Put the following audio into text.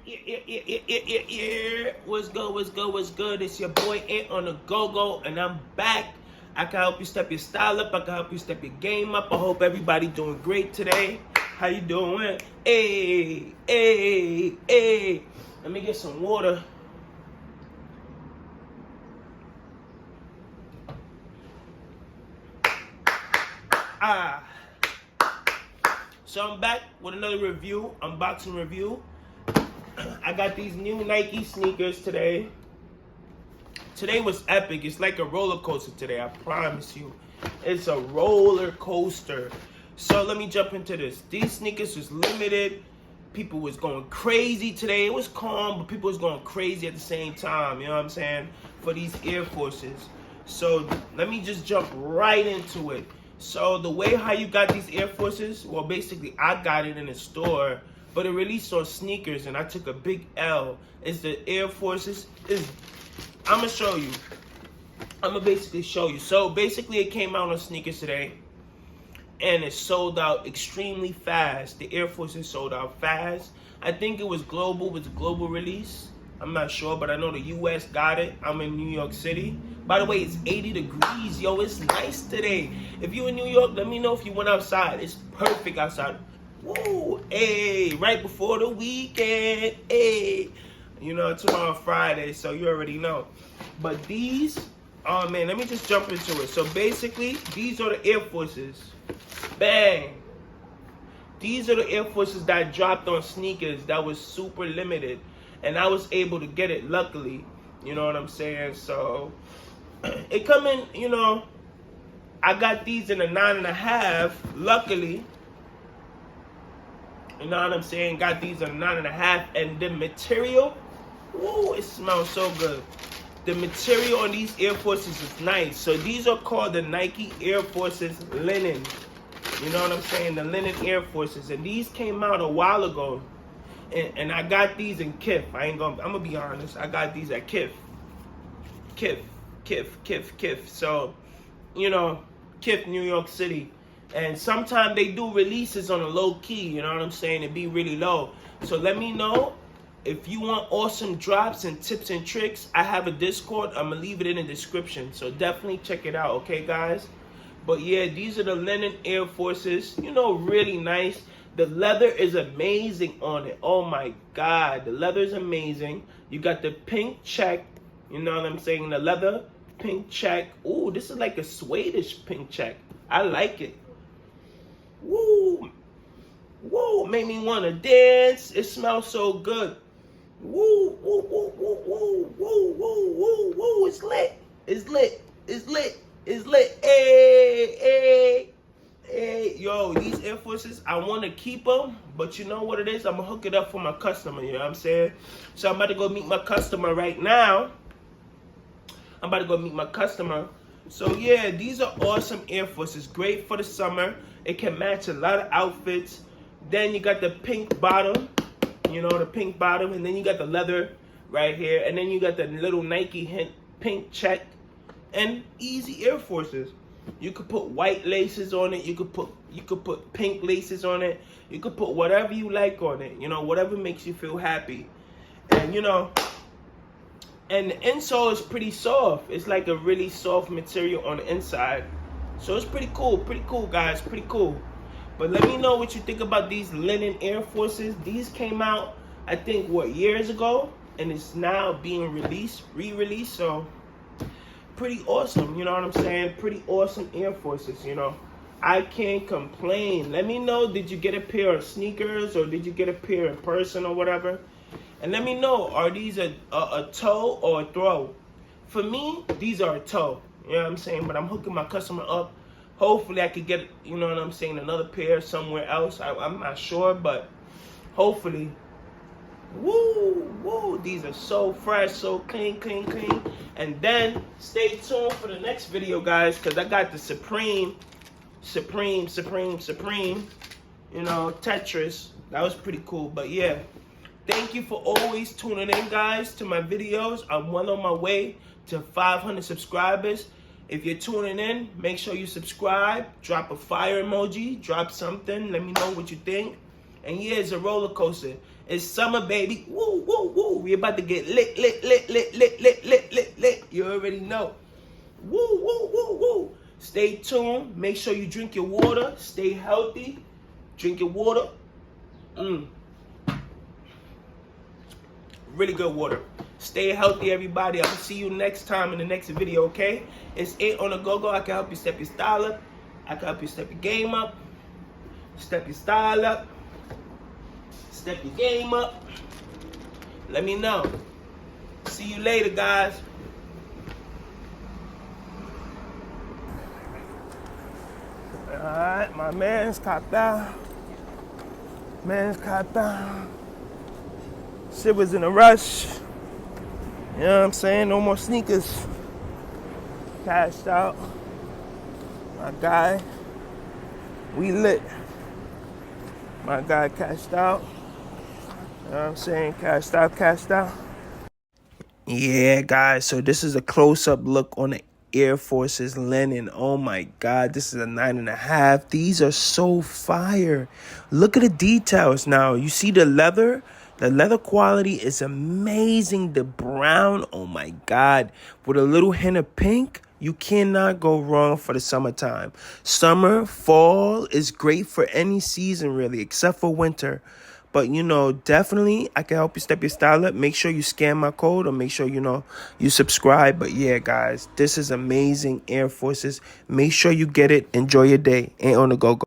What's good, what's good, what's good? It's your boy Antonthegogo, and I'm back. I can help you step your style up. I can help you step your game up. I hope everybody doing great today. How you doing? Hey. Let me get some water. So I'm back with another review, unboxing review. I got these new Nike sneakers today. Today was epic. It's like a roller coaster today, I promise you. It's a roller coaster. So let me jump into this. These sneakers was limited. People was going crazy today. It was calm, but people was going crazy at the same time, you know what I'm saying, for these Air Forces. So let me just jump right into it. So the way how you got these Air Forces, well, basically I got it in the store, but it released on sneakers, and I took a big L. It's the Air Forces. I'm gonna show you. I'm gonna basically show you. So basically it came out on sneakers today, and it sold out extremely fast. The Air Forces sold out fast. I think it was global, it was a global release. I'm not sure, but I know the US got it. I'm in New York City. By the way, it's 80 degrees. Yo, it's nice today. If you in New York, let me know if you went outside. It's perfect outside. Woo, hey, right before the weekend. Hey, you know, tomorrow Friday, so you already know. But these, oh man, let me just jump into it. So basically, these are the Air Forces. Bang. These are the Air Forces that dropped on sneakers that was super limited. And I was able to get it, luckily. You know what I'm saying? So, it come in, you know, I got these in a 9.5, luckily. You know what I'm saying? Got these in a 9.5. And the material, woo, it smells so good. The material on these Air Forces is nice. So these are called the Nike Air Forces Linen. You know what I'm saying? The Linen Air Forces. And these came out a while ago. And I got these in Kif. I'm gonna be honest. I got these at Kif. So, you know, Kif, New York City. And sometimes they do releases on a low key, you know what I'm saying? It be really low. So let me know if you want awesome drops and tips and tricks. I have a Discord. I'm gonna leave it in the description. So definitely check it out, okay, guys? But yeah, these are the Linen Air Forces. You know, really nice. The leather is amazing on it. Oh my God, the leather is amazing. You got the pink check, you know what I'm saying? The leather, pink check. Ooh, this is like a Swedish pink check. I like it. Woo, woo, made me want to dance. It smells so good. Woo, woo, woo, woo, woo, woo, woo, woo, woo. It's lit. It's lit. It's lit. It's lit. Hey. Hey, yo, these Air Forces, I want to keep them, but you know what it is? I'm going to hook it up for my customer, you know what I'm saying? So I'm about to go meet my customer right now. So yeah, these are awesome Air Forces. Great for the summer. It can match a lot of outfits. Then you got the pink bottom, you know, the pink bottom. And then you got the leather right here. And then you got the little Nike hint pink check. And easy Air Forces. You could put white laces on it. You could put pink laces on it. You could put whatever you like on it. You know, whatever makes you feel happy. And you know, and the insole is pretty soft. It's like a really soft material on the inside. So it's pretty cool. Pretty cool, guys. Pretty cool. But let me know what you think about these Linen Air Forces. These came out, I think, years ago, and it's now being re-released. So pretty awesome, you know what I'm saying? Pretty awesome Air Forces, you know. I can't complain. Let me know, did you get a pair of sneakers, or did you get a pair in person or whatever? And let me know, are these a toe or a throw? For me, these are a toe, you know what I'm saying? But I'm hooking my customer up. Hopefully I could get, you know what I'm saying, another pair somewhere else. I'm not sure, but hopefully. Woo, woo, these are so fresh, so clean. And then stay tuned for the next video, guys, because I got the Supreme, you know, Tetris. That was pretty cool. But yeah, thank you for always tuning in, guys, to my videos. I'm well on my way to 500 subscribers. If you're tuning in, make sure you subscribe, drop a fire emoji, drop something, let me know what you think. And yeah, it's a roller coaster. It's summer, baby. Woo, woo, woo. We about to get lit, lit, lit, lit, lit, lit, lit, lit, lit. You already know. Woo, woo, woo, woo. Stay tuned. Make sure you drink your water. Stay healthy. Drink your water. Really good water. Stay healthy, everybody. I'll see you next time in the next video, okay? It's Antonthegogo. I can help you step your style up. I can help you step your game up. Step your style up. Step your game up. Let me know. See you later, guys. Alright, my man's copped out. Man's copped out. Shit was in a rush. You know what I'm saying? No more sneakers. Cashed out. My guy. We lit. My guy cashed out. You know what I'm saying? Cashed out, cashed out. Yeah, guys. So this is a close-up look on the Air Force's linen. Oh my God, this is a 9.5. These are so fire. Look at the details now. You see the leather? The leather quality is amazing. The brown, oh my God, with a little hint of pink. You cannot go wrong for the summertime. Summer, fall is great for any season really, except for winter. But, you know, definitely I can help you step your style up. Make sure you scan my code or make sure, you know, you subscribe. But, yeah, guys, this is amazing Air Forces. Make sure you get it. Enjoy your day. Antonthegogo.